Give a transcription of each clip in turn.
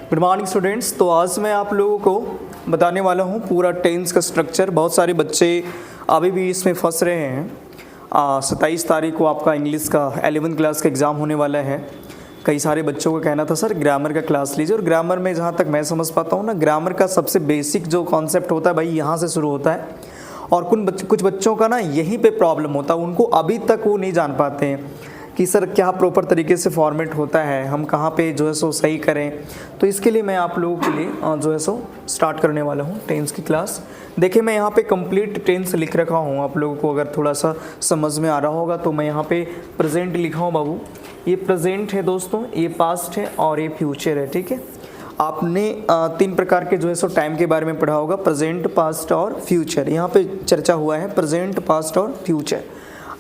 Good morning students. तो आज मैं आप लोगों को बताने वाला हूँ पूरा टेंस का स्ट्रक्चर। बहुत सारे बच्चे अभी भी इसमें फंस रहे हैं। 27 तारीख को आपका इंग्लिश का 11th क्लास का एग्ज़ाम होने वाला है। कई सारे बच्चों का कहना था सर ग्रामर का क्लास लीजिए, और ग्रामर में जहाँ तक मैं समझ पाता हूँ ना, ग्रामर का सबसे बेसिक जो कॉन्सेप्ट होता है भाई यहाँ से शुरू होता है। और कुछ बच्चों का ना यहीं पे प्रॉब्लम होता है, उनको अभी तक वो नहीं जान पाते हैं कि सर क्या प्रॉपर तरीके से फॉर्मेट होता है, हम कहाँ पे जो है सो सही करें। तो इसके लिए मैं आप लोगों के लिए जो है सो स्टार्ट करने वाला हूँ टेंस की क्लास। देखिए मैं यहाँ पे कंप्लीट टेंस लिख रखा हूँ, आप लोगों को अगर थोड़ा सा समझ में आ रहा होगा तो मैं यहाँ पे प्रेजेंट लिखा हूँ बाबू। ये प्रेजेंट है दोस्तों, ये पास्ट है और ये फ्यूचर है। ठीक है, आपने 3 प्रकार के जो है सो टाइम के बारे में पढ़ा होगा, प्रेजेंट, पास्ट और फ्यूचर। यहाँ पे चर्चा हुआ है प्रेजेंट, पास्ट और फ्यूचर।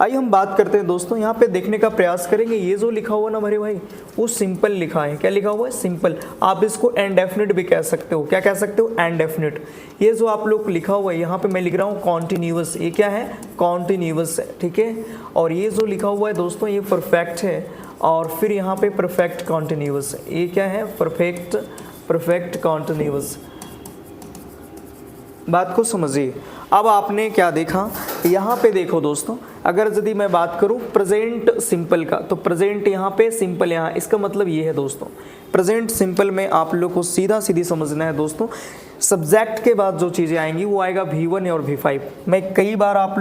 आइए हम बात करते हैं दोस्तों, यहाँ पे देखने का प्रयास करेंगे। ये जो लिखा हुआ ना मेरे भाई, वो सिंपल लिखा है। क्या लिखा हुआ है? सिंपल। आप इसको इनडेफिनिट भी कह सकते हो। क्या कह सकते हो? इनडेफिनिट। ये जो आप लोग लिखा हुआ है यहाँ पे मैं लिख रहा हूँ कॉन्टिन्यूअस। ये क्या है? कॉन्टिन्यूअस है। ठीक है, और ये जो लिखा हुआ है दोस्तों ये परफेक्ट है, और फिर यहाँ पे परफेक्ट कॉन्टिन्यूअस। ये क्या है? Perfect continuous. बात को समझिए। अब आपने क्या देखा, यहाँ पे देखो दोस्तों, अगर यदि मैं बात करूँ प्रेजेंट सिंपल का, तो प्रेजेंट यहाँ पे, सिंपल यहाँ, इसका मतलब ये है दोस्तों, प्रेजेंट सिंपल में आप लोग को सीधा सीधी समझना है दोस्तों। सब्जेक्ट के बाद जो चीज़ें आएंगी वो आएगा V1 और V5। मैं कई बार आप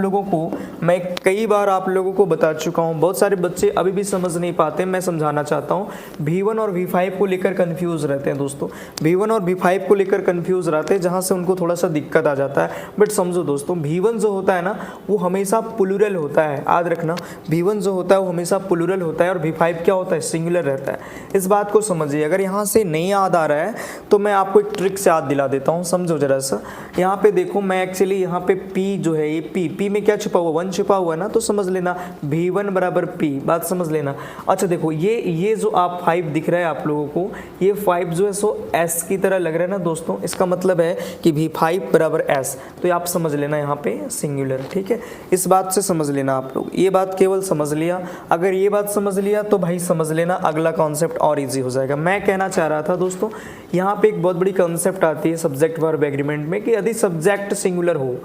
लोगों को बता चुका हूँ। बहुत सारे बच्चे अभी भी समझ नहीं पाते, मैं समझाना चाहता हूँ। V1 और V5 को लेकर कंफ्यूज रहते हैं दोस्तों। V1 और V5 को लेकर कंफ्यूज रहते हैं, जहाँ से उनको थोड़ा सा दिक्कत आ जाता है। बट समझो दोस्तों, V1 जो होता है ना वो हमेशा प्लूरल होता है। याद रखना, V1 जो होता है वो हमेशा प्लूरल होता है, और V5 क्या होता है? सिंगुलर रहता है। इस बात को समझिए। अगर यहाँ से नहीं याद आ रहा है तो मैं आपको एक ट्रिक से याद दिला देता हूँ, समझो जरा सा। यहाँ पे देखो, मैं एक्चुअली यहाँ पे P जो है, ये P में क्या छुपा हुआ? 1 छुपा हुआ है ना, तो समझ लेना V1 बराबर P। बात समझ लेना। अच्छा देखो, ये जो आप 5 दिख रहा है आप लोगों को, ये 5 जो है सो S की तरह लग रहा है ना दोस्तों, इसका मतलब है कि V5 बराबर S। तो ये आप समझ लेना यहाँ पे सिंगुलर। ठीक है, इस बात से समझ लेना आप लोग। ये बात केवल समझ लिया। अगर ये बात समझ लिया तो भाई समझ लेना अगला कॉन्सेप्ट और ईजी हो जाएगा। मैं कहना चाह रहा था दोस्तों, यहाँ पे एक बहुत बड़ी कॉन्सेप्ट आती है सब्जेक्ट वर्ब एग्रीमेंट में, कि यदि सब्जेक्ट सिंगुलर हो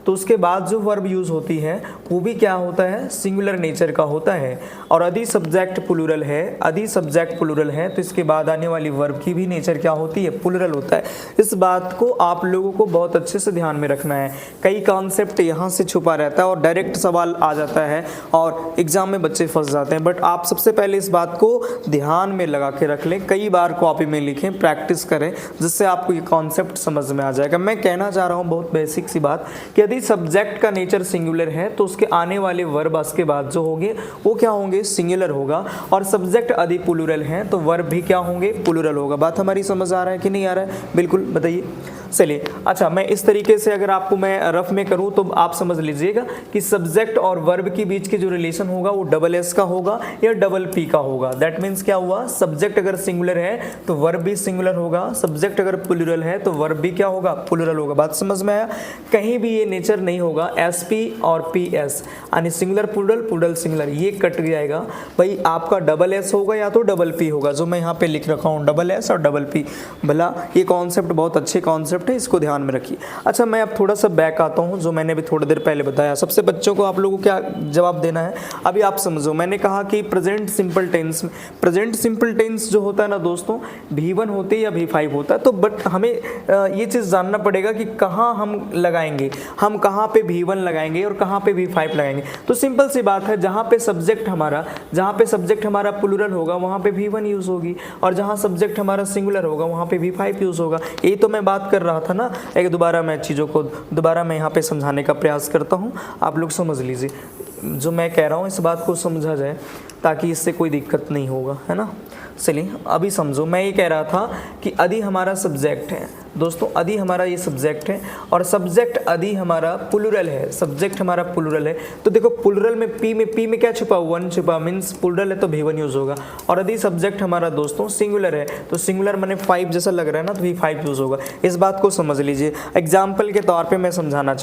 तो उसके बाद जो वर्ब यूज होती है वो भी क्या होता है? सिंगुलर नेचर का होता है। और यदि सब्जेक्ट प्लूरल है तो इसके बाद आने वाली वर्ब की भी नेचर क्या होती है? प्लूरल होता है। इस बात को आप लोगों को बहुत अच्छे से ध्यान में रखना है। कई कॉन्सेप्ट यहाँ से छुपा रहता है और डायरेक्ट सवाल आ जाता है और एग्जाम में बच्चे फंस जाते हैं। बट आप सबसे पहले इस बात को ध्यान में लगा के रख लें, कई बार कॉपी में लिखें, प्रैक्टिस करें, जिससे आपको ये कॉन्सेप्ट समझ में आ जाएगा। मैं कहना चाह रहा हूँ बहुत बेसिक सी बात, कि यदि सब्जेक्ट का नेचर सिंगुलर है तो उसके आने वाले वर्ब के बाद जो होंगे वो क्या होंगे? सिंगुलर होगा। और सब्जेक्ट यदि प्लूरल है तो वर्ब भी क्या होंगे? प्लूरल होगा। बात हमारी समझ आ रहा है कि नहीं आ रहा है? बिल्कुल बताइए। चलिए, अच्छा मैं इस तरीके से अगर आपको मैं रफ में करूं तो आप समझ लीजिएगा कि सब्जेक्ट और वर्ब के बीच के जो रिलेशन होगा वो डबल एस का होगा या डबल पी का होगा। दैट मीन्स क्या हुआ? सब्जेक्ट अगर सिंगुलर है तो वर्ब भी सिंगुलर होगा, सब्जेक्ट अगर प्लूरल है तो वर्ब भी क्या होगा? प्लूरल होगा। बात समझ में आया? कहीं भी ये नेचर नहीं होगा एस पी और पी एस, यानी सिंगुलर प्लूरल सिंगुलर, ये कट जाएगा भाई। आपका डबल एस होगा या तो डबल पी होगा, जो मैं यहाँ पे लिख रखा हूँ, डबल एस और डबल पी। भला ये कॉन्सेप्ट बहुत अच्छे कॉन्सेप्ट है, इसको ध्यान में रखिए। अच्छा मैं अब थोड़ा सा बैक आता हूँ, जो मैंने भी थोड़ी देर पहले बताया। सबसे बच्चों को आप लोगों को क्या जवाब देना है अभी आप समझो। मैंने कहा कि प्रेजेंट सिंपल टेंस जो होता है ना दोस्तों, V1 होते या V5 होता है। तो बट हमें ये चीज़ जानना पड़ेगा कि कहाँ हम लगाएंगे, हम कहाँ पे V1 लगाएंगे और कहाँ पे V5 लगाएंगे। तो सिंपल सी बात है, जहाँ पे सब्जेक्ट हमारा प्लूरल होगा वहाँ पे V1 यूज होगी, और जहाँ सब्जेक्ट हमारा सिंगुलर होगा वहाँ पे V5 यूज होगा। यही तो मैं बात कर रहा था ना। एक दोबारा मैं चीज़ों को यहाँ पे समझाने का प्रयास करता हूँ, आप लोग समझ लीजिए। जो मैं कह रहा हूँ इस बात को समझा जाए, ताकि इससे कोई दिक्कत नहीं होगा, है ना। चलिए अभी समझो, मैं ये कह रहा था कि यदि हमारा सब्जेक्ट है दोस्तों, यदि हमारा ये सब्जेक्ट है और सब्जेक्ट यदि हमारा प्लूरल है, तो देखो प्लूरल में पी में क्या छुपा? 1 छुपा, मीन्स प्लूरल है तो V1 यूज होगा। और यदि सब्जेक्ट हमारा दोस्तों सिंगुलर है तो सिंगुलर माने 5 जैसा लग रहा है ना, तो V5 यूज होगा। इस बात को समझ लीजिए। एग्जाम्पल के तौर पर मैं समझाना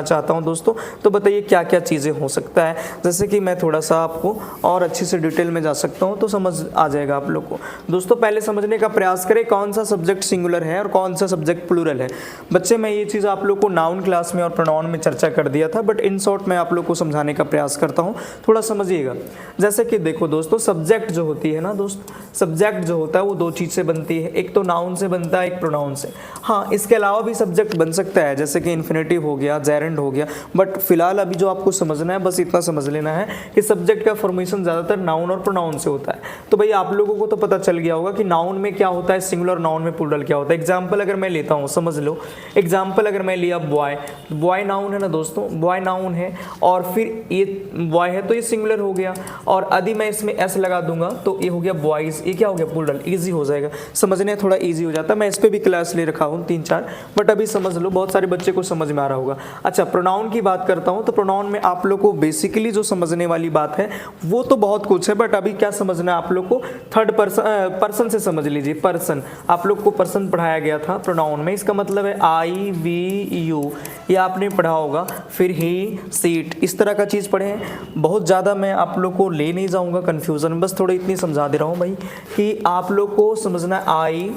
चाहता हूँ दोस्तों, तो बताइए क्या क्या चीज़ें हो सकता है। जैसे कि मैं थोड़ा सा आपको और अच्छे से डिटेल में जा सकता सकता हूँ तो समझ आ जाएगा आप लोग को। दोस्तों पहले समझने का प्रयास करें कौन सा सब्जेक्ट सिंगुलर है और कौन सा सब्जेक्ट प्लूरल है। बच्चे मैं ये चीज़ आप लोग को नाउन क्लास में और प्रोनाउन में चर्चा कर दिया था, बट इन शॉर्ट मैं आप लोग को समझाने का प्रयास करता हूँ, थोड़ा समझिएगा। जैसे कि देखो दोस्तों, सब्जेक्ट जो होती है ना दोस्त, सब्जेक्ट जो होता है वो दो चीज़ से बनती है, एक तो नाउन से बनता है, एक प्रोनाउन से। हाँ, इसके अलावा भी सब्जेक्ट बन सकता है, जैसे कि इन्फिनेटिव हो गया, जेरेंड हो गया, बट फिलहाल अभी जो आपको समझना है बस इतना समझ लेना है कि सब्जेक्ट का फॉर्मेशन ज़्यादातर नाउन और प्रोनाउन से होता है। तो भाई आप लोगों को तो पता चल गया होगा कि नाउन में क्या होता है सिंगुलर, नाउन में प्लूरल क्या होता है। एग्जाम्पल अगर मैं लेता हूँ, समझ लो, एग्जाम्पल अगर मैं लिया बॉय, बॉय नाउन है ना दोस्तों, बॉय नाउन है, और फिर ये बॉय है तो ये सिंगुलर हो गया, और यदि मैं इसमें एस लगा दूंगा तो ये हो गया बॉयज, ये क्या हो गया प्लूरल। ईजी हो जाएगा समझने, थोड़ा ईजी हो जाता है। मैं इस पर भी क्लास ले रखा हूँ 3-4, बट अभी समझ लो, बहुत सारे बच्चे को समझ में आ रहा होगा। अच्छा, प्रोनाउन की बात करता हूँ तो प्रोनाउन में आप लोग को बेसिकली जो समझने वाली बात है वो तो बहुत कुछ है, बट अभी क्या समझना है आप लोग को, थर्ड पर्सन से समझ लीजिए। पर्सन, आप लोग को पर्सन पढ़ाया गया था प्रोनाउन में, इसका मतलब है आई वी यू, ये आपने पढ़ा होगा। फिर ही, सीट, इस तरह का चीज़ पढ़े हैं। बहुत ज़्यादा मैं आप लोग को ले नहीं जाऊँगा कन्फ्यूज़न, बस थोड़ा इतनी समझा दे रहा हूँ भाई कि आप लोग को समझना I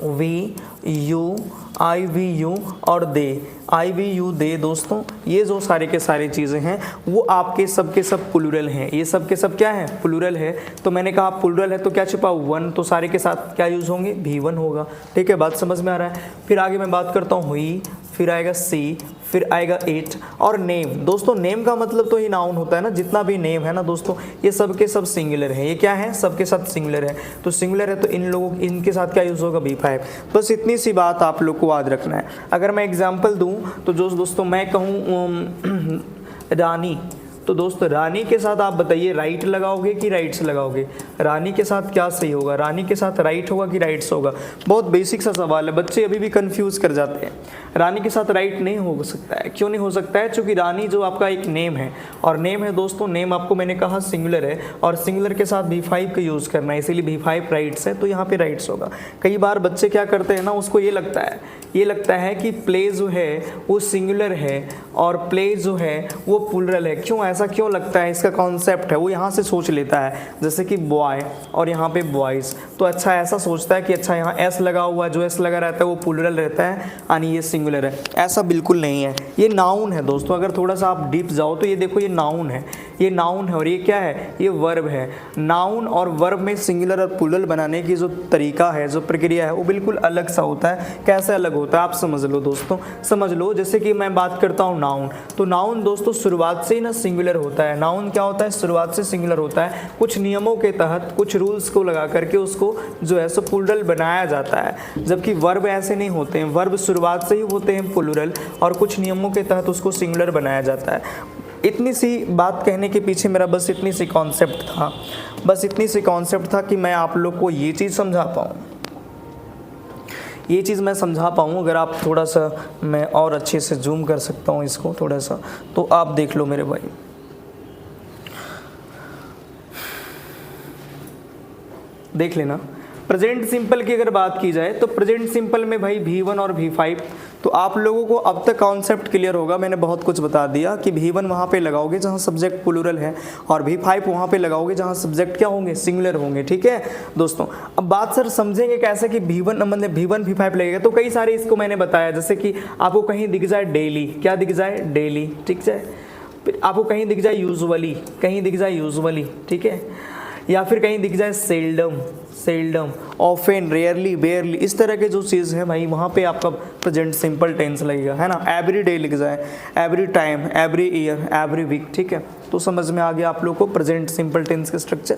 we you, I we you और they, I we you they. दोस्तों ये जो सारे के सारे चीज़ें हैं वो आपके सब के सब प्लूरल हैं, ये सब के सब क्या है, प्लूरल है। तो मैंने कहा प्लूरल है तो क्या छिपा, वन, तो सारे के साथ क्या यूज़ होंगे, भी वन होगा। ठीक है, बात समझ में आ रहा है। फिर आगे मैं बात करता हूँ हुई, फिर आएगा सी, फिर आएगा इट और नेम। दोस्तों नेम का मतलब तो ये नाउन होता है ना, जितना भी नेम है ना दोस्तों, ये सब के सब सिंगुलर है। ये क्या है, सबके साथ सिंगुलर है, तो सिंगुलर है तो इन लोगों, इनके साथ क्या यूज़ होगा, V5। बस इतनी सी बात आप लोग को याद रखना है। अगर मैं एग्जांपल दूं तो जो दोस्तों मैं कहूँ रानी, तो दोस्तों रानी के साथ आप बताइए राइट लगाओगे कि राइट से लगाओगे, रानी के साथ क्या सही होगा, रानी के साथ राइट होगा कि राइट से होगा। बहुत बेसिक सा सवाल है, बच्चे अभी भी कंफ्यूज कर जाते हैं। रानी के साथ राइट नहीं हो सकता है, क्यों नहीं हो सकता है, क्योंकि रानी जो आपका एक नेम है, और नेम है दोस्तों, नेम आपको मैंने कहा सिंगुलर है, और सिंगुलर के साथ V5 का यूज़ करना है, इसीलिए V5 राइट्स है, तो यहाँ पे राइट्स होगा। कई बार बच्चे क्या करते हैं ना, उसको ये लगता है कि प्ले जो है वो सिंगुलर है और प्ले जो है वो प्लूरल है। क्यों ऐसा क्यों लगता है, इसका कॉन्सेप्ट है वो यहाँ से सोच लेता है, जैसे कि बॉय और यहाँ पे बॉयज़, तो अच्छा ऐसा सोचता है कि अच्छा यहाँ एस लगा हुआ है, जो एस लगा रहता है वो प्लूरल रहता है, यानी ये सिंगुलर है। ऐसा बिल्कुल नहीं है, ये नाउन है दोस्तों। अगर थोड़ा सा आप डीप जाओ तो ये देखो, ये नाउन है, ये नाउन है, और ये क्या है, ये वर्ब है। नाउन और वर्ब में सिंगुलर और प्लूरल बनाने की जो तरीका है, जो प्रक्रिया है, वो बिल्कुल अलग सा होता है। कैसे अलग होता है आप समझ लो दोस्तों, समझ लो। जैसे कि मैं बात करता हूँ नाउन, तो नाउन दोस्तों शुरुआत से ही ना सिंगुलर होता है। नाउन क्या होता है, शुरुआत से सिंगुलर होता है। कुछ नियमों के तहत, कुछ रूल्स को लगा करके उसको जो है सो प्लूरल बनाया जाता है, जबकि वर्ब ऐसे नहीं होते हैं। वर्ब शुरुआत से ही होते हैं प्लूरल, और कुछ नियमों के तहत उसको सिंगुलर बनाया जाता है। इतनी सी बात कहने के पीछे मेरा बस इतनी सी कॉन्सेप्ट था, बस इतनी सी कॉन्सेप्ट था कि मैं आप लोग को ये चीज़ समझा पाऊँ, ये चीज़ मैं समझा पाऊँ। अगर आप थोड़ा सा, मैं और अच्छे से जूम कर सकता हूँ इसको थोड़ा सा, तो आप देख लो मेरे भाई। देख लेना, प्रेजेंट सिंपल की अगर बात की जाए तो प्रेजेंट सिंपल में भाई V1 और V5, तो आप लोगों को अब तक कॉन्सेप्ट क्लियर होगा। मैंने बहुत कुछ बता दिया कि V1 वहाँ पे लगाओगे जहाँ सब्जेक्ट प्लूरल है, और V5 वहाँ पे लगाओगे जहाँ सब्जेक्ट क्या होंगे, सिंगुलर होंगे। ठीक है दोस्तों, अब बात सर समझेंगे कैसे कि V1 मतलब V1 V5 लगेगा। तो कई सारे इसको मैंने बताया, जैसे कि आपको कहीं दिख जाए डेली, क्या दिख जाए, डेली, ठीक है, आपको कहीं दिख जाए यूजुअली, कहीं दिख जाए यूजुअली, ठीक है, या फिर कहीं दिख जाए सेल्डम, सेल्डम, ऑफेन, रेयरली, बेयरली, इस तरह के जो चीज़ है भाई, वहाँ पे आपका प्रेजेंट सिंपल टेंस लगेगा, है ना। एवरी डे लिख जाए, every time, every year, every week, ठीक है, तो समझ में आ गया आप लोग को प्रेजेंट सिंपल टेंस का स्ट्रक्चर।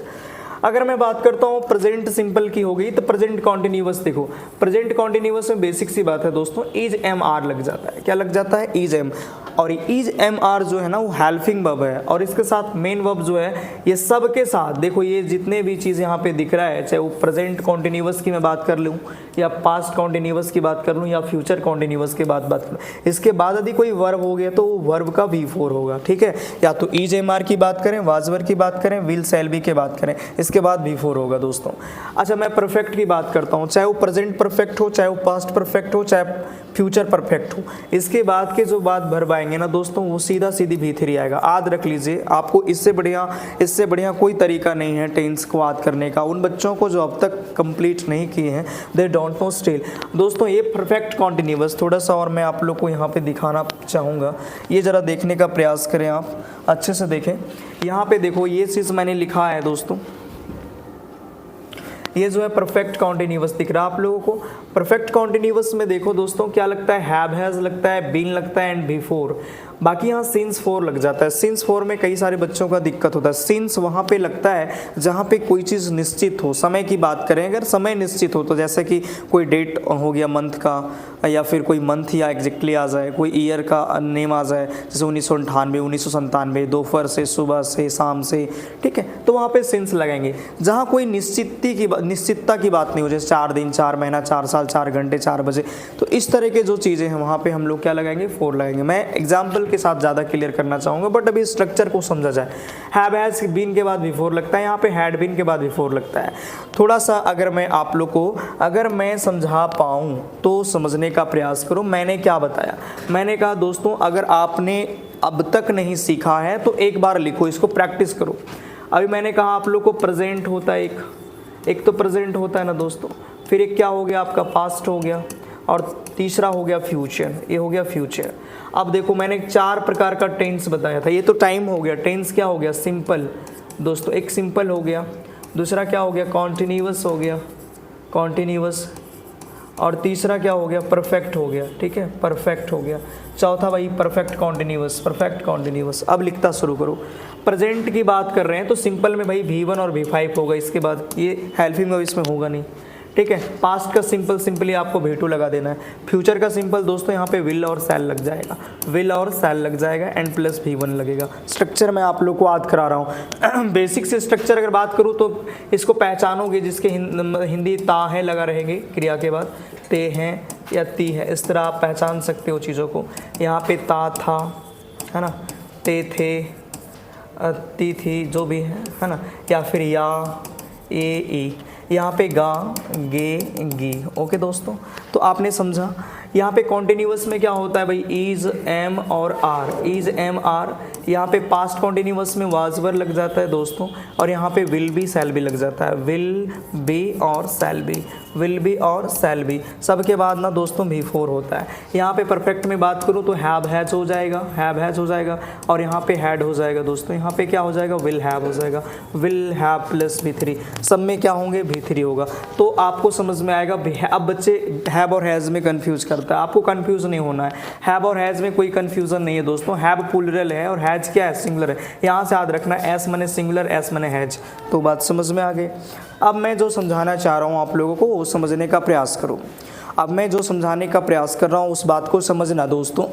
अगर मैं बात करता हूँ प्रेजेंट सिंपल की हो गई, तो प्रेजेंट कॉन्टिन्यूअस देखो, प्रेजेंट कॉन्टिन्यूअस में बेसिक सी बात है दोस्तों, इज एम आर लग जाता है। क्या लग जाता है, इज एम, और इज एम आर जो है ना वो हेल्पिंग वर्ब है, और इसके साथ मेन वर्ब जो है, ये सब के साथ देखो, ये जितने भी चीज़ यहाँ पे दिख रहा है, चाहे वो प्रेजेंट कॉन्टिन्यूअस की मैं बात कर लूँ, या पास्ट कॉन्टिन्यूअस की बात कर लूँ, या फ्यूचर कॉन्टिन्यूअस की बात करूँ, इसके बाद यदि कोई वर्ब हो गया तो वर्ब का V4 होगा। ठीक है, या तो इज एम आर की बात करें, वाजवर की बात करें, विल शैल बी की बात करें, इसके बाद V4 होगा दोस्तों। अच्छा, मैं परफेक्ट की बात करता हूँ, चाहे वो प्रेजेंट परफेक्ट हो, चाहे वो पास्ट परफेक्ट हो, चाहे फ्यूचर परफेक्ट हो, इसके बाद के जो बात वर्ब आएंगे ना दोस्तों, वो सीधा सीधी V3 आएगा। याद रख लीजिए, आपको इससे बढ़िया कोई तरीका नहीं है टेंस को याद करने का। उन बच्चों को जो अब तक कंप्लीट नहीं किए हैं, दे डोंट नो स्टिल। दोस्तों ये परफेक्ट कॉन्टिन्यूअस थोड़ा सा और मैं आप लोग को यहाँ पे दिखाना चाहूँगा, ये ज़रा देखने का प्रयास करें, आप अच्छे से देखें। यहाँ पे देखो ये चीज़ मैंने लिखा है दोस्तों, ये जो है परफेक्ट कॉन्टिन्यूअस दिख रहा है आप लोगों को। परफेक्ट कॉन्टिन्यूअस में देखो दोस्तों क्या लगता है, हैव हैज़ लगता है, बीन लगता है एंड बिफोर। बाकी यहाँ सिंस फोर लग जाता है। सिंस फोर में कई सारे बच्चों का दिक्कत होता है। सिंस वहाँ पे लगता है जहाँ पे कोई चीज़ निश्चित हो। समय की बात करें अगर समय निश्चित हो तो जैसे कि कोई डेट हो गया मंथ का, या फिर कोई मंथ या एग्जैक्टली आ जाए, कोई ईयर का नेम आ जाए, जैसे 1998, 1997, दोपहर से, सुबह से, शाम से, ठीक है, तो वहाँ पे सिंस लगाएंगे। जहाँ कोई निश्चितता की बात नहीं हो, जैसे 4 दिन, 4 महीना, 4 साल, 4 घंटे, 4 बजे, तो इस तरह के जो चीज़ें हैं वहाँ पे हम लोग क्या लगाएंगे, फोर लगाएंगे। मैं एग्जाम्पल के साथ ज़्यादा क्लियर करना चाहूँगा, बट अभी स्ट्रक्चर को समझा जाए। हैव हैज़ बीन के बाद बिफोर लगता है, यहाँ पे हैड बीन के बाद बिफोर लगता है। थोड़ा सा अगर मैं आप लोग को अगर मैं समझा पाऊँ तो समझने का प्रयास करो। मैंने क्या बताया, मैंने कहा दोस्तों अगर आपने अब तक नहीं सीखा है तो एक बार लिखो, इसको प्रैक्टिस करो। अभी मैंने कहा आप लोग को प्रेजेंट होता है, एक तो प्रेजेंट होता है ना दोस्तों, फिर एक क्या हो गया आपका पास्ट हो गया, और तीसरा हो गया फ्यूचर, ये हो गया फ्यूचर। अब देखो मैंने 4 प्रकार का टेंस बताया था, ये तो टाइम हो गया। टेंस क्या हो गया, सिंपल दोस्तों, एक सिंपल हो गया, दूसरा क्या हो गया कॉन्टिन्यूअस हो गया, कॉन्टिन्यूअस, और तीसरा क्या हो गया परफेक्ट हो गया, ठीक है, परफेक्ट हो गया। चौथा भाई परफेक्ट कॉन्टिन्यूअस, परफेक्ट कॉन्टिन्यूअस। अब लिखता शुरू करो। प्रेजेंट की बात कर रहे हैं तो सिंपल में भाई V1 और V5 होगा, इसके बाद ये हेल्पिंग में इसमें होगा नहीं, ठीक है। पास्ट का सिंपली आपको V2 लगा देना है। फ्यूचर का सिंपल दोस्तों यहाँ पे विल और शैल लग जाएगा, विल और शैल लग जाएगा, एंड प्लस V1 लगेगा। स्ट्रक्चर मैं आप लोग को याद करा रहा हूँ। बेसिक से स्ट्रक्चर अगर बात करूँ तो इसको पहचानोगे, जिसके हिंदी ता है लगा रहेगी क्रिया के बाद, ते हैं या ती है, इस तरह आप पहचान सकते हो चीज़ों को। यहाँ पे ता था, है ना, ते थे, ती थी, जो भी है ना, या फिर या, ए ई, यहाँ पे गा, गे, गी। ओके दोस्तों, तो आपने समझा। यहाँ पे कॉन्टिन्यूअस में क्या होता है भाई, इज, एम और आर, इज, एम, आर। यहाँ पे पास्ट कॉन्टिन्यूअस में वाज वर लग जाता है दोस्तों, और यहाँ पे विल बी शैल बी लग जाता है, विल बी और शैल बी, विल बी और शैल बी। सबके बाद ना दोस्तों V4 होता है। यहाँ पे परफेक्ट में बात करूँ तो हैव हैज हो जाएगा, हैव हैज हो जाएगा, और यहाँ पे हैड हो जाएगा दोस्तों। यहाँ पे क्या हो जाएगा, विल हैव हो जाएगा, विल हैव प्लस V3, सब में क्या होंगे V3 होगा। तो आपको समझ में आएगा। अब बच्चे हैव और हैज़ में कन्फ्यूज़ करता है, आपको कन्फ्यूज़ नहीं होना है। हैव और हैज़ में कोई कन्फ्यूज़न नहीं है दोस्तों। हैव प्लूरल है और हैज क्या है, सिंगुलर है। यहाँ से याद रखना, एस मने सिंगुलर, एस मने हैज। तो बात समझ में आ गई। अब मैं जो समझाना चाह रहा हूँ आप लोगों को वो समझने का प्रयास करो। अब मैं जो समझाने का प्रयास कर रहा हूँ उस बात को समझना दोस्तों।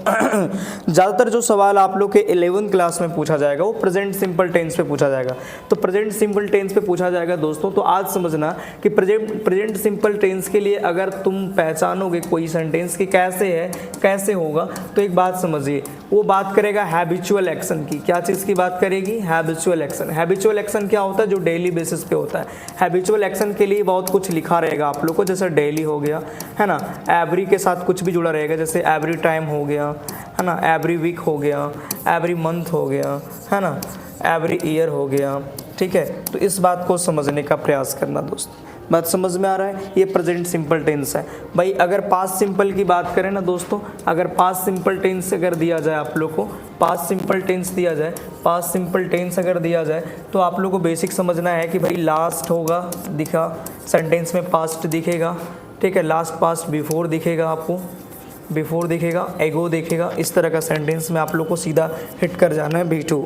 ज़्यादातर जो सवाल आप लोग के 11th क्लास में पूछा जाएगा वो प्रेजेंट सिंपल टेंस पे पूछा जाएगा। तो प्रेजेंट सिंपल टेंस पे पूछा जाएगा दोस्तों। तो आज समझना कि प्रेजेंट सिंपल टेंस के लिए अगर तुम पहचानोगे कोई सेंटेंस कि कैसे है, कैसे होगा, तो एक बात समझिए, वो बात करेगा हैबिचुअल एक्शन की। क्या चीज़ की बात करेगी, हैबिचुअल एक्शन। हैबिचुअल एक्शन क्या होता है, जो डेली बेसिस पे होता है। हैबिचुअल एक्शन के लिए बहुत कुछ लिखा रहेगा आप लोग को, जैसे डेली हो गया, है ना, एवरी के साथ कुछ भी जुड़ा रहेगा, जैसे एवरी टाइम हो गया, है ना, एवरी वीक हो गया, एवरी मंथ हो गया, है ना, एवरी ईयर हो गया, ठीक है। तो इस बात को समझने का प्रयास करना दोस्त। बात समझ में आ रहा है। ये प्रेजेंट सिंपल टेंस है भाई। अगर पास्ट सिंपल की बात करें ना दोस्तों, अगर पास्ट सिंपल टेंस अगर दिया जाए आप लोग को, पास्ट सिंपल टेंस दिया जाए, पास्ट सिंपल टेंस अगर दिया जाए तो आप लोग को बेसिक समझना है कि भाई लास्ट होगा, दिखा सेंटेंस में पास्ट दिखेगा, ठीक है, लास्ट पास्ट बिफोर दिखेगा, आपको बिफोर दिखेगा, एगो दिखेगा। इस तरह का सेंटेंस में आप लोग को सीधा हिट कर जाना है B2।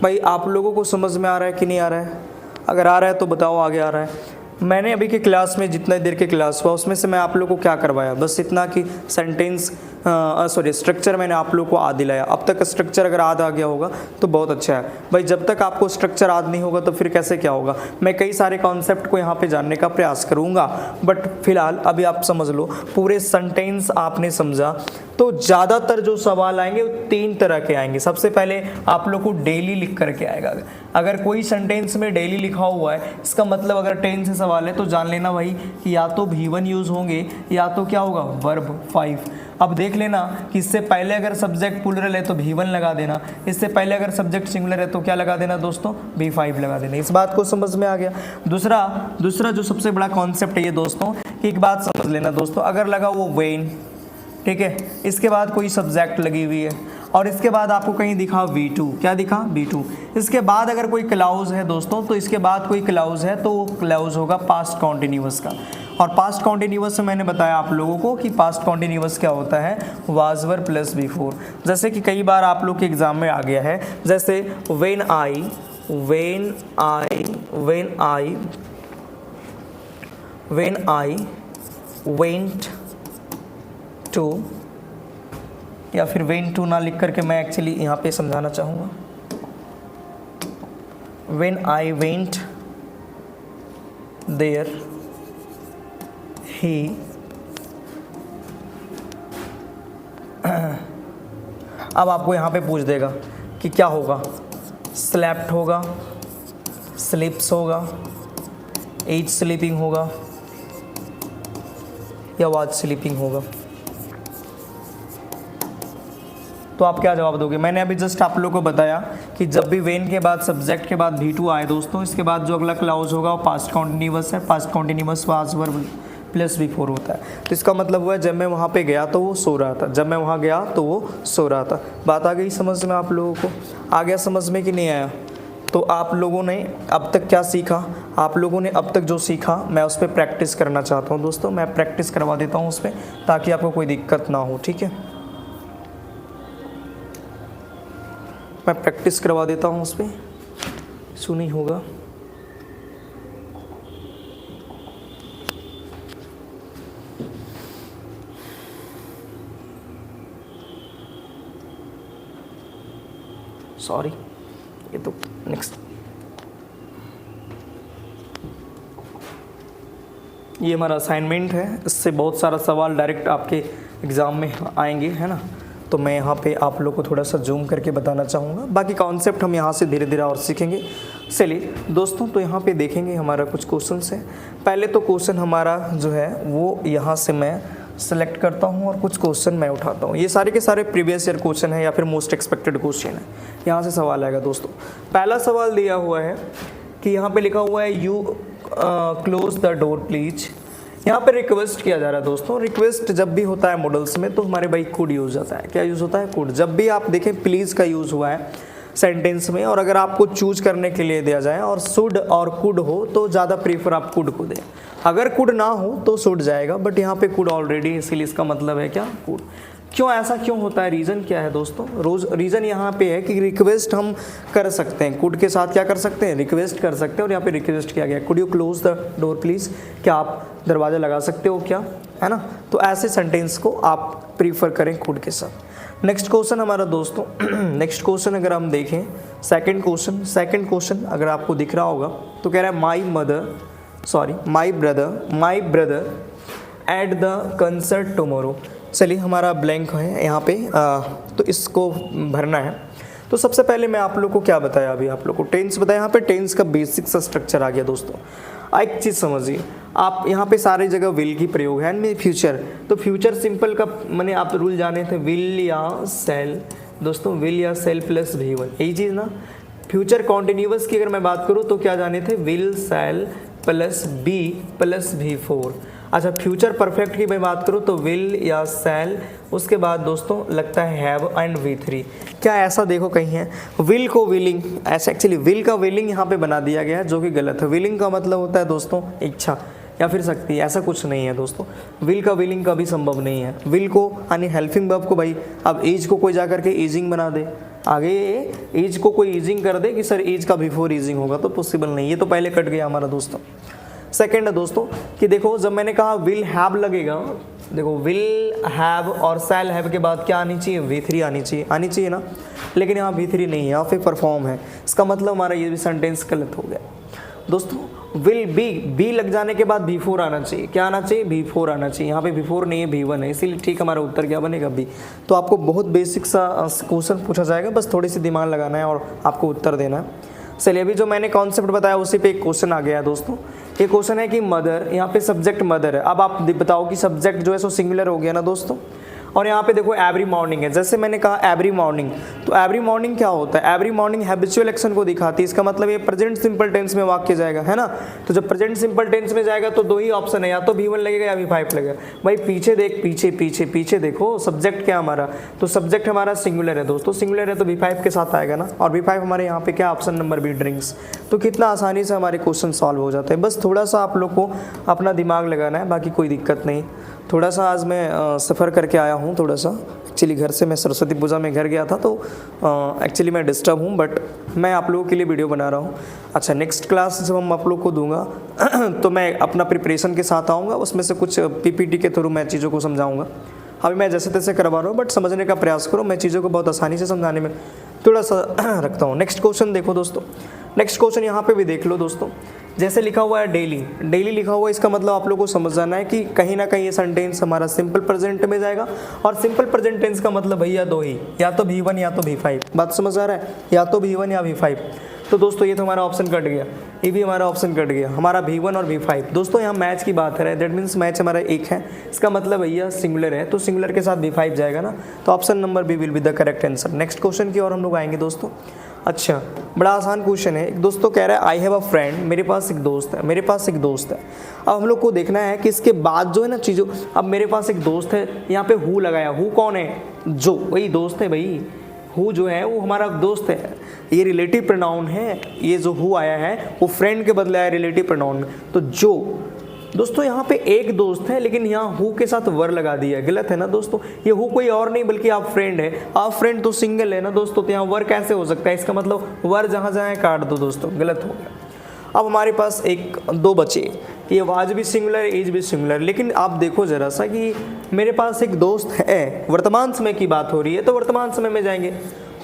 भाई आप लोगों को समझ में आ रहा है कि नहीं आ रहा है? अगर आ रहा है तो बताओ आगे आ रहा है। मैंने अभी के क्लास में जितना देर के क्लास हुआ उसमें से मैं आप लोगों को क्या करवाया, बस इतना कि सेंटेंस स्ट्रक्चर मैंने आप लोगों को याद दिलाया। अब तक स्ट्रक्चर अगर याद आ गया होगा तो बहुत अच्छा है भाई। जब तक आपको स्ट्रक्चर याद नहीं होगा तो फिर कैसे क्या होगा। मैं कई सारे कॉन्सेप्ट को यहाँ पे जानने का प्रयास करूँगा, बट फिलहाल अभी आप समझ लो पूरे सेंटेंस आपने समझा। तो ज़्यादातर जो सवाल आएंगे वो 3 तरह के आएंगे। सबसे पहले आप लोग को डेली लिख करके आएगा। अगर कोई सेंटेंस में डेली लिखा हुआ है, इसका मतलब अगर 10 से सवाल है तो जान लेना भाई कि या तो V1 यूज़ होंगे या तो क्या होगा वर्ब 5। अब देख लेना कि इससे पहले अगर सब्जेक्ट प्लूरल है तो V1 लगा देना, इससे पहले अगर सब्जेक्ट सिंगुलर है तो क्या लगा देना दोस्तों, V5 लगा देना। इस बात को समझ में आ गया। दूसरा जो सबसे बड़ा कॉन्सेप्ट है ये दोस्तों कि एक बात समझ लेना दोस्तों, अगर लगा वो वेन, ठीक है, इसके बाद कोई सब्जेक्ट लगी हुई है और इसके बाद आपको कहीं दिखा V2, क्या दिखा V2, इसके बाद अगर कोई क्लाउज है दोस्तों, तो इसके बाद कोई क्लाउज है तो वो क्लाउज होगा पास्ट कॉन्टिन्यूअस का। और पास्ट कॉन्टिन्यूअस में मैंने बताया आप लोगों को कि पास्ट कॉन्टिन्यूअस क्या होता है, वाज वर प्लस V4। जैसे कि कई बार आप लोग के एग्जाम में आ गया है, जैसे व्हेन आई वेंट टू, या फिर वेंट टू ना लिख करके मैं एक्चुअली यहाँ पे समझाना चाहूँगा, when I went there he, अब आपको यहाँ पे पूछ देगा कि क्या होगा, स्लेप्ट होगा, स्लिप्स होगा, एज स्लीपिंग होगा या वाज स्लीपिंग होगा, तो आप क्या जवाब दोगे। मैंने अभी जस्ट आप लोगों को बताया कि जब भी वेन के बाद सब्जेक्ट के बाद V2 आए दोस्तों, इसके बाद जो अगला क्लाउज होगा वो पास्ट कॉन्टिन्यूअस है, past continuous was were plus V4 होता है। तो इसका मतलब हुआ जब मैं वहाँ पे गया तो वो सो रहा था, जब मैं वहाँ गया तो वो सो रहा था। बात आ गई समझ में आप लोगों को, आ गया समझ में कि नहीं आया। तो आप लोगों ने अब तक क्या सीखा, आप लोगों ने अब तक जो सीखा मैं उस पर प्रैक्टिस करना चाहता हूँ दोस्तों, मैं प्रैक्टिस करवा देता हूँ उस पर ताकि आपको कोई दिक्कत ना हो, ठीक है। मैं प्रैक्टिस करवा देता हूँ उस पर, इशू नहीं होगा। सॉरी, ये तो नेक्स्ट, ये हमारा असाइनमेंट है, इससे बहुत सारा सवाल डायरेक्ट आपके एग्ज़ाम में आएंगे, है ना। तो मैं यहाँ पे आप लोग को थोड़ा सा जूम करके बताना चाहूँगा, बाकी कॉन्सेप्ट हम यहाँ से धीरे धीरे और सीखेंगे। चलिए दोस्तों, तो यहाँ पे देखेंगे हमारा कुछ क्वेश्चंस है। पहले तो क्वेश्चन हमारा जो है वो यहाँ से मैं सेलेक्ट करता हूँ और कुछ क्वेश्चन मैं उठाता हूँ। ये सारे के सारे प्रीवियस ईयर क्वेश्चन है या फिर मोस्ट एक्सपेक्टेड क्वेश्चन है। यहाँ से सवाल आएगा दोस्तों। पहला सवाल दिया हुआ है कि यहाँ पे लिखा हुआ है you close the door please. यहाँ पे रिक्वेस्ट किया जा रहा है दोस्तों। रिक्वेस्ट जब भी होता है मॉडल्स में तो हमारे भाई कुड यूज़ होता है। क्या यूज़ होता है? कुड। जब भी आप देखें प्लीज़ का यूज़ हुआ है सेंटेंस में, और अगर आपको चूज करने के लिए दिया जाए और शुड और कुड हो तो ज़्यादा प्रीफर आप कुड को दें। अगर कुड ना हो तो शुड जाएगा, बट यहाँ पे कुड ऑलरेडी, इसीलिए इसका मतलब है क्या? कुड। क्यों ऐसा क्यों होता है? रीज़न क्या है दोस्तों? रीज़न यहाँ पे है कि रिक्वेस्ट हम कर सकते हैं, कुड के साथ क्या कर सकते हैं? रिक्वेस्ट कर सकते हैं। और यहाँ पे रिक्वेस्ट किया गया, could you close the door please, क्या आप दरवाज़ा लगा सकते हो क्या, है ना। तो ऐसे सेंटेंस को आप प्रीफर करें कुड के साथ। नेक्स्ट क्वेश्चन हमारा दोस्तों, नेक्स्ट क्वेश्चन अगर हम देखें, सेकंड क्वेश्चन अगर आपको दिख रहा होगा तो कह रहा है my brother at the concert tomorrow. चलिए हमारा ब्लैंक है यहाँ पे, तो इसको भरना है। तो सबसे पहले मैं आप लोग को क्या बताया, अभी आप लोग को टेंस बताया। यहाँ पे टेंस का बेसिक सा स्ट्रक्चर आ गया दोस्तों। एक चीज़ समझिए आप, यहाँ पे सारे जगह विल की प्रयोग है एंड फ्यूचर। तो फ्यूचर सिंपल का मैंने आप रूल जाने थे, विल या सेल दोस्तों, विल या सेल प्लस V1, यही चीज़ ना। फ्यूचर कॉन्टिन्यूअस की अगर मैं बात करूँ तो क्या जाने थे? Will sell plus B plus V4। अच्छा, फ्यूचर परफेक्ट की मैं बात करूँ तो विल या सेल, उसके बाद दोस्तों लगता है हैव एंड V3। क्या ऐसा देखो कहीं है विल को विलिंग, ऐसा एक्चुअली विल का विलिंग यहाँ पे बना दिया गया है जो कि गलत है। विलिंग का मतलब होता है दोस्तों इच्छा या फिर शक्ति, ऐसा कुछ नहीं है दोस्तों। विल का विलिंग कभी संभव नहीं है। विल को यानी हेल्पिंग वर्ब को भाई, अब एज को कोई जा करके ईजिंग बना दे, आगे एज को कोई ईजिंग कर दे कि सर एज का बिफोर ईजिंग होगा, तो पॉसिबल नहीं। ये तो पहले कट गया हमारा दोस्तों। सेकेंड है दोस्तों कि देखो जब मैंने कहा विल हैव लगेगा, देखो विल हैव और सेल हैव के बाद क्या आनी चाहिए? V3 आनी चाहिए ना, लेकिन यहाँ V3 नहीं है, यहाँ पे परफॉर्म है। इसका मतलब हमारा ये भी सेंटेंस गलत हो गया दोस्तों। विल बी लग जाने के बाद V4 आना चाहिए। क्या आना चाहिए? V4 आना चाहिए। यहाँ पे V4 नहीं है, V1 है, इसीलिए ठीक हमारा उत्तर क्या बनेगा? B। तो आपको बहुत बेसिक सा क्वेश्चन पूछा जाएगा, बस थोड़ी सी दिमाग लगाना है और आपको उत्तर देना है। चलिए अभी जो मैंने कॉन्सेप्ट बताया उसी पे एक क्वेश्चन आ गया है दोस्तों। ये क्वेश्चन है कि मदर, यहाँ पे सब्जेक्ट मदर है। अब आप बताओ कि सब्जेक्ट जो है सो सिंगुलर हो गया ना दोस्तों। और यहाँ पे देखो एवरी मॉर्निंग है, जैसे मैंने कहा एवरी मॉर्निंग, तो एवरी मॉर्निंग क्या होता है, एवरी मॉर्निंग हैबिचुअल एक्शन को दिखाती है, इसका मतलब ये प्रेजेंट सिंपल टेंस में वाक्य जाएगा, है ना। तो जब प्रेजेंट सिंपल टेंस में जाएगा तो दो ही ऑप्शन है, या तो V1 लगेगा या V5 लगेगा। भाई पीछे देख, पीछे पीछे पीछे देखो, सब्जेक्ट क्या हमारा, तो सब्जेक्ट हमारा सिंगुलर है दोस्तों, सिंगुलर है तो V5 के साथ आएगा ना, और V5 हमारे यहाँ पे क्या ऑप्शन नंबर बी ड्रिंक्स। तो कितना आसानी से हमारे क्वेश्चन सॉल्व हो जाते हैं, बस थोड़ा सा आप लोग को अपना दिमाग लगाना है, बाकी कोई दिक्कत नहीं। थोड़ा सा आज मैं सफ़र करके आया हूँ, थोड़ा सा एक्चुअली घर से मैं सरस्वती पूजा में घर गया था, तो एक्चुअली मैं डिस्टर्ब हूँ, बट मैं आप लोगों के लिए वीडियो बना रहा हूँ। अच्छा, नेक्स्ट क्लास जब हम आप लोग को दूंगा तो मैं अपना प्रिपरेशन के साथ आऊँगा, उसमें से कुछ PPT के थ्रू मैं चीज़ों को समझाऊँगा। अभी मैं जैसे तैसे करवा रहा हूँ, बट समझने का प्रयास करो, मैं चीज़ों को बहुत आसानी से समझाने में थोड़ा सा रखता हूँ। नेक्स्ट क्वेश्चन देखो दोस्तों, नेक्स्ट क्वेश्चन यहाँ पे भी देख लो दोस्तों, जैसे लिखा हुआ है डेली, डेली लिखा हुआ है, इसका मतलब आप लोगों को समझ जाना है कि कहीं ना कहीं ये सेंटेंस हमारा सिंपल प्रेजेंट में जाएगा, और सिंपल प्रेजेंट टेंस का मतलब भैया दो ही, या तो V1 या तो V5, बात समझ आ रहा है, या तो V1 या V5। तो दोस्तों ये तो हमारा ऑप्शन कट गया, ये भी हमारा ऑप्शन कट गया, हमारा V1 और V5। दोस्तों यहाँ मैच की बात है, दैट मीन्स मैच हमारा एक है, इसका मतलब भैया सिंगुलर है, तो सिंगुलर के साथ V5 जाएगा ना, तो option number B will be the correct answer. Next question की ओर हम लोग आएंगे दोस्तों। अच्छा, बड़ा आसान क्वेश्चन है, एक दोस्तों कह रहा है आई हैव अ फ्रेंड, मेरे पास एक दोस्त है, मेरे पास एक दोस्त है। अब हम लोग को देखना है कि इसके बाद जो है ना चीज़ों, अब मेरे पास एक दोस्त है, यहाँ पे हु लगाया, हु कौन है, जो, वही दोस्त है भाई, हु जो है वो हमारा दोस्त है, ये रिलेटिव प्रोनाउन है, ये जो हु आया है वो फ्रेंड के बदले आया रिलेटिव प्रोनाउन में, तो जो। दोस्तों यहाँ पे एक दोस्त है, लेकिन यहाँ हु के साथ वर लगा दिया है, गलत है ना दोस्तों, ये हु कोई और नहीं बल्कि आप फ्रेंड है, आप फ्रेंड तो सिंगल है ना दोस्तों, तो यहाँ वर कैसे हो सकता है, इसका मतलब वर जहाँ जहाँ काट दो दोस्तों, गलत हो गया। अब हमारे पास एक दो बचे, ये आज भी सिंगुलर, एज भी सिंगुलर, लेकिन आप देखो जरा सा कि मेरे पास एक दोस्त है, वर्तमान समय की बात हो रही है, तो वर्तमान समय में जाएंगे,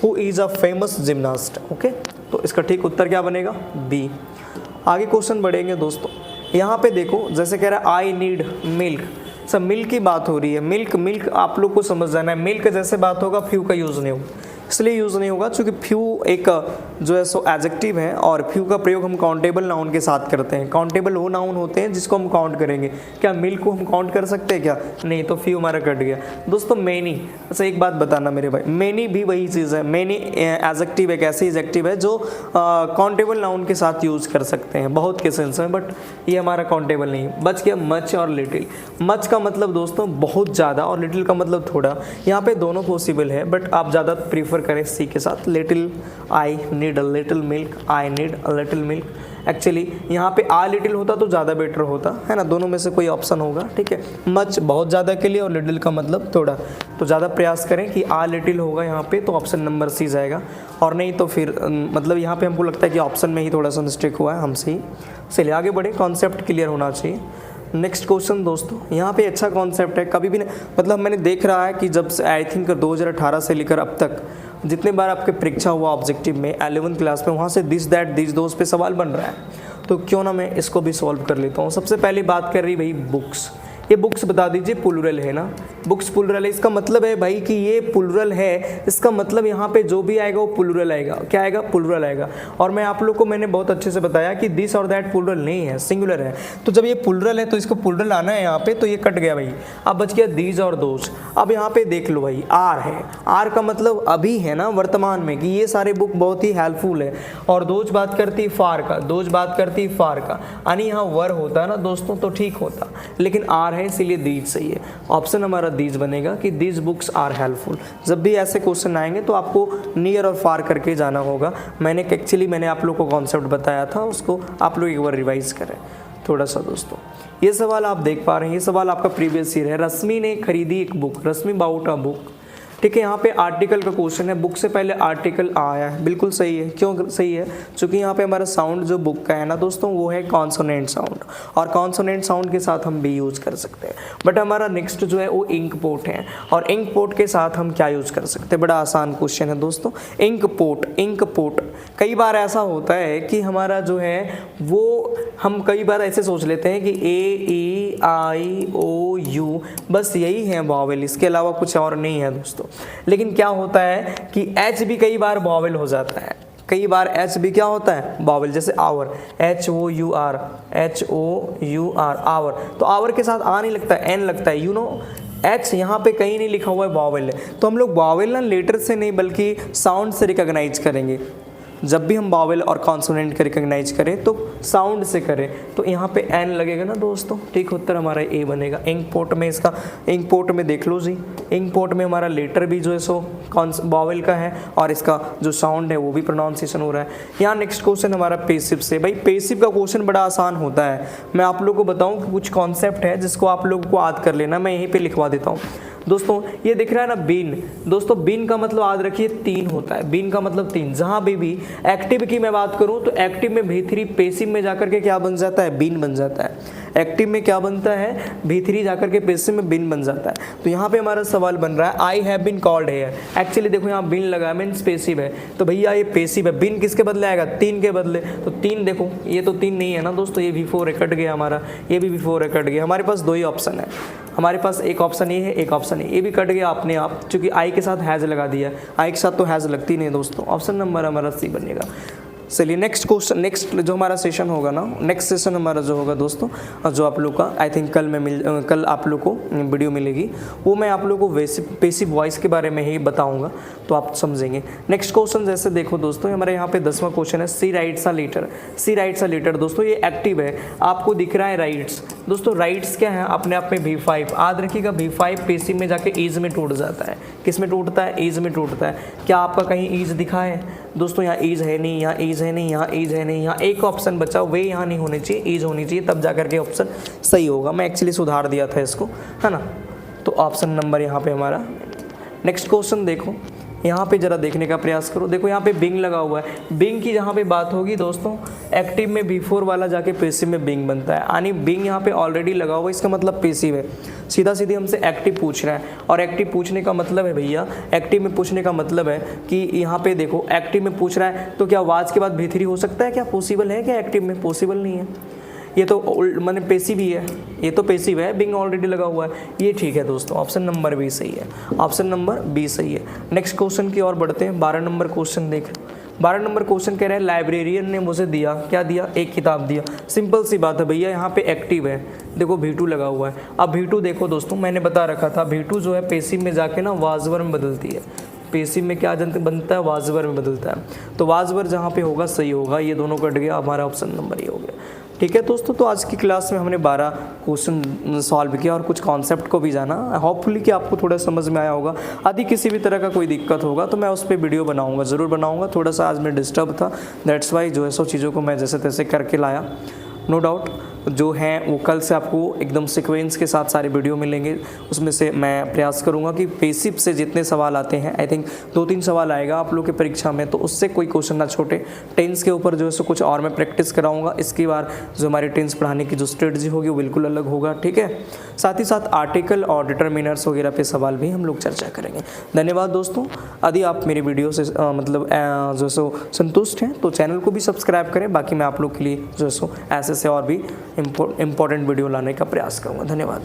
who is a famous gymnast, okay, तो इसका ठीक उत्तर क्या बनेगा, बी। आगे क्वेश्चन बढ़ेंगे दोस्तों, यहाँ पे देखो जैसे कह रहा है आई नीड मिल्क, सब मिल्क की बात हो रही है, मिल्क मिल्क आप लोग को समझ जाना है, मिल्क जैसे बात होगा फ्यू का यूज़ नहीं होगा, इसलिए यूज़ नहीं होगा क्योंकि फ्यू एक जो है सो एडजेक्टिव है, और फ्यू का प्रयोग हम काउंटेबल नाउन के साथ करते हैं। काउंटेबल वो नाउन होते हैं जिसको हम काउंट करेंगे, क्या मिल्क को हम काउंट कर सकते हैं क्या, नहीं, तो फ्यू हमारा कट गया दोस्तों। मैनी, अच्छा एक बात बताना मेरे भाई, मैनी भी वही चीज़ है, मैनी एडजेक्टिव एक ऐसी एडजेक्टिव है जो काउंटेबल नाउन के साथ यूज़ कर सकते हैं बहुत के सेंस में, बट ये हमारा काउंटेबल नहीं। बच गया मच और लिटिल, मच का मतलब दोस्तों बहुत ज़्यादा, और लिटिल का मतलब थोड़ा, यहाँ पे दोनों पॉसिबल है, बट आप ज़्यादा प्रीफर करें सी के साथ। Little, I need a little milk, I need a little milk, actually यहाँ पे आ लिटिल होता तो ज़्यादा बेटर होता है ना, दोनों में से कोई ऑप्शन होगा, ठीक है। मच बहुत ज़्यादा के लिए और लिटिल का मतलब थोड़ा, तो ज़्यादा प्रयास करें कि आ लिटिल होगा यहाँ पे, तो ऑप्शन नंबर सी जाएगा, और नहीं तो फिर मतलब यहाँ पे हमको लगता है कि ऑप्शन में ही थोड़ा सा मिस्टेक हुआ है हमसे ही। चलिए आगे बढ़े, कॉन्सेप्ट क्लियर होना चाहिए। नेक्स्ट क्वेश्चन दोस्तों, यहाँ पे अच्छा कॉन्सेप्ट है, कभी भी मतलब मैंने देख रहा है कि जब से आई थिंक 2018 से लेकर अब तक जितने बार आपके परीक्षा हुआ ऑब्जेक्टिव में 11th क्लास में, वहाँ से दिस दैट दिस दोज पे सवाल बन रहा है, तो क्यों ना मैं इसको भी सॉल्व कर लेता हूँ। सबसे पहली बात कर रही भाई बुक्स, ये बुक्स बता दीजिए प्लूरल है ना, बुक्स प्लूरल है, इसका मतलब है भाई कि ये प्लूरल है, इसका मतलब यहाँ पे जो भी आएगा वो प्लूरल आएगा, क्या आएगा, प्लूरल आएगा। और मैं आप लोग को मैंने बहुत अच्छे से बताया कि दिस और दैट प्लूरल नहीं है, सिंगुलर है, तो जब ये प्लूरल है तो इसको प्लूरल आना है यहाँ पे, तो ये कट गया भाई, अब बच गया दीज और दोज। अब यहाँ पे देख लो भाई आर है, आर का मतलब अभी है ना वर्तमान में, कि ये सारे बुक बहुत ही हेल्पफुल है, और दोज बात करती फार का, दोज बात करती फार का, यानी यहाँ वर होता है ना दोस्तों तो ठीक होता, लेकिन आर है इसीलिए दीज सही है, ऑप्शन हमारा दीज बनेगा कि दीज बुक्स आर हेल्पफुल। जब भी ऐसे क्वेश्चन आएंगे तो आपको नियर और फार करके जाना होगा। मैंने आप लोग को कॉन्सेप्ट बताया था, उसको आप लोग एक बार रिवाइज करें थोड़ा सा दोस्तों। ये सवाल आप देख पा रहे हैं, ये सवाल आपका प्रीवियस ईयर है। रश्मि ने खरीदी एक book, Rashmi bought a book, ठीक है। यहाँ पे आर्टिकल का क्वेश्चन है, बुक से पहले आर्टिकल आया है, बिल्कुल सही है। क्यों सही है? क्योंकि यहाँ पे हमारा साउंड जो बुक का है ना दोस्तों, वो है कॉन्सोनेंट साउंड, और कॉन्सोनेंट साउंड के साथ हम बी यूज़ कर सकते हैं। बट हमारा नेक्स्ट जो है वो इंक पोर्ट है, और इंक पोर्ट के साथ हम क्या यूज़ कर सकते हैं? बड़ा आसान क्वेश्चन है दोस्तों, इंक पोर्ट। इंक पोर्ट कई बार ऐसा होता है कि हमारा जो है वो हम कई बार ऐसे सोच लेते हैं कि A-E-I-O-U बस यही है वॉवेल, इसके अलावा कुछ और नहीं है दोस्तों। लेकिन क्या होता है कि H भी कई बार वॉवेल हो जाता है, कई बार H भी क्या होता है वॉवेल, जैसे आवर, H-O-U-R, H-O-U-R, आवर, तो आवर के साथ आ नहीं लगता, N लगता है, यू नो एच यहाँ पे कहीं नहीं लिखा हुआ है वावेल है, तो हम लोग वावेल ना लेटर से नहीं बल्कि साउंड से रिकॉग्नाइज करेंगे। जब भी हम वावेल और कॉन्सोनेंट का रिकॉग्नाइज करें तो साउंड से करें, तो यहाँ पे एन लगेगा ना दोस्तों, ठीक उत्तर हमारा ए बनेगा। इंक पोर्ट में इसका, इंक पोर्ट में देख लो जी, इंक पोर्ट में हमारा लेटर भी जो है सो वावेल का है और इसका जो साउंड है वो भी प्रोनाउंसिएशन हो रहा है। यहाँ नेक्स्ट क्वेश्चन हमारा पेसिव से। भाई पेसिव का क्वेश्चन बड़ा आसान होता है, मैं आप लोगों को बताऊँ कि कुछ कॉन्सेप्ट है जिसको आप लोगों को याद कर लेना, मैं यहीं पर लिखवा देता हूँ दोस्तों। ये दिख रहा है ना बीन, दोस्तों बीन का मतलब याद रखिए 3 होता है, बीन का मतलब 3। जहाँ भी एक्टिव की मैं बात करूँ तो एक्टिव में भी3, पेसिव में जाकर के क्या बन जाता है, बीन बन जाता है। एक्टिव में क्या बनता है, भी3 जाकर के पेसिव में बीन बन जाता है। तो यहाँ पे हमारा सवाल बन रहा है I have been called here, actually देखो यहाँ बीन लगा है मीन्स पेसिव है, तो भैया ये पेसिव है। बीन किसके बदले आएगा, 3 के बदले, तो 3 देखो ये तो 3 नहीं है ना दोस्तों, ये V4 कट गया हमारा, ये भी V4 कट गया। हमारे पास 2 ही ऑप्शन है, हमारे पास एक ऑप्शन ये है, एक ऑप्शन ये भी कट गया अपने आप, क्योंकि आई के साथ हैज़ लगा दिया, आई के साथ तो हैज़ लगती नहीं दोस्तों। ऑप्शन नंबर हमारा सी बनेगा। चलिए नेक्स्ट क्वेश्चन, नेक्स्ट जो हमारा सेशन होगा ना, नेक्स्ट सेशन हमारा जो होगा दोस्तों, जो आप लोग का आई थिंक कल आप लोग को वीडियो मिलेगी, वो मैं आप लोग को पेसिव वॉइस के बारे में ही बताऊंगा, तो आप समझेंगे। नेक्स्ट क्वेश्चन जैसे देखो दोस्तों, हमारे यहाँ पे 10वां क्वेश्चन है she writes a letter. She writes a letter दोस्तों ये एक्टिव है, आपको दिख रहा है राइट्स। दोस्तों राइट्स क्या है, अपने आप में V5, याद रखिएगा V5 पेसिव में जाके ईज में टूट जाता है। किस में टूटता है, ईज में टूटता है। क्या आपका कहीं ईज दिखा है दोस्तों, यहाँ ईज है नहीं, यहाँ ईज है नहीं, यहाँ ईज है नहीं, यहाँ एक ऑप्शन बचा, वे यहाँ नहीं होनी चाहिए, ईज होनी चाहिए, तब जाकर के ऑप्शन सही होगा। मैं एक्चुअली सुधार दिया था इसको, है ना। तो ऑप्शन नंबर यहाँ पे हमारा। नेक्स्ट क्वेश्चन देखो, यहाँ पे जरा देखने का प्रयास करो, देखो यहाँ पे बिंग लगा हुआ है। बिंग की जहाँ पे बात होगी दोस्तों, एक्टिव में V4 वाला जाके पेसिव में बिंग बनता है, यानी बिंग यहाँ पे ऑलरेडी लगा हुआ है, इसका मतलब पेसिव है। सीधा सीधी हमसे एक्टिव पूछ रहा है, और एक्टिव पूछने का मतलब है भैया, एक्टिव में पूछने का मतलब है कि यहाँ पे देखो एक्टिव में पूछ रहा है, तो क्या आवाज़ के बाद V3 हो सकता है, क्या पॉसिबल है क्या एक्टिव में, पॉसिबल नहीं है। ये तो मैंने पेसिव ही है, ये तो पेसिव है, बिंग ऑलरेडी लगा हुआ है, ये ठीक है दोस्तों। ऑप्शन नंबर बी सही है, ऑप्शन नंबर बी सही है। नेक्स्ट क्वेश्चन की ओर बढ़ते हैं। 12 नंबर क्वेश्चन देख, 12 नंबर क्वेश्चन कह रहे हैं लाइब्रेरियन ने मुझे दिया, क्या दिया, एक किताब दिया। सिंपल सी बात है भैया, यहाँ पे एक्टिव है, देखो V2 लगा हुआ है। अब V2 देखो दोस्तों, मैंने बता रखा था V2 जो है पेसिव में जाके ना वाजवर में बदलती है। पेसिव में क्या बनता है, वाजवर में बदलता है, तो वाजवर जहाँ पे होगा सही होगा। ये दोनों कट गया, हमारा ऑप्शन नंबर ये हो गया। ठीक है दोस्तों, तो आज की क्लास में हमने 12 क्वेश्चन सॉल्व किया और कुछ कॉन्सेप्ट को भी जाना। होपफुली कि आपको थोड़ा समझ में आया होगा। यदि किसी भी तरह का कोई दिक्कत होगा तो मैं उस पर वीडियो बनाऊंगा, ज़रूर बनाऊंगा। थोड़ा सा आज मैं डिस्टर्ब था, दैट्स वाई जो है सो चीज़ों को मैं जैसे तैसे करके लाया। नो डाउट जो हैं वो कल से आपको एकदम सीक्वेंस के साथ सारे वीडियो मिलेंगे। उसमें से मैं प्रयास करूंगा कि पेसिव से जितने सवाल आते हैं, आई थिंक 2-3 सवाल आएगा आप लोग के परीक्षा में, तो उससे कोई क्वेश्चन ना छोटे। टेंस के ऊपर जो है सो कुछ और मैं प्रैक्टिस कराऊंगा। इसकी बार जो हमारी टेंस पढ़ाने की जो स्ट्रेटजी होगी वो बिल्कुल अलग होगा, ठीक है। साथ ही साथ आर्टिकल और डिटर्मिनर्स वगैरह पे सवाल भी हम लोग चर्चा करेंगे। धन्यवाद दोस्तों। यदि आप मेरी वीडियो से जो सो संतुष्ट हैं तो चैनल को भी सब्सक्राइब करें। बाकी मैं आप लोग के लिए जो सो ऐसे से और भी इम्पोर्टेंट वीडियो लाने का प्रयास करूँगा। धन्यवाद।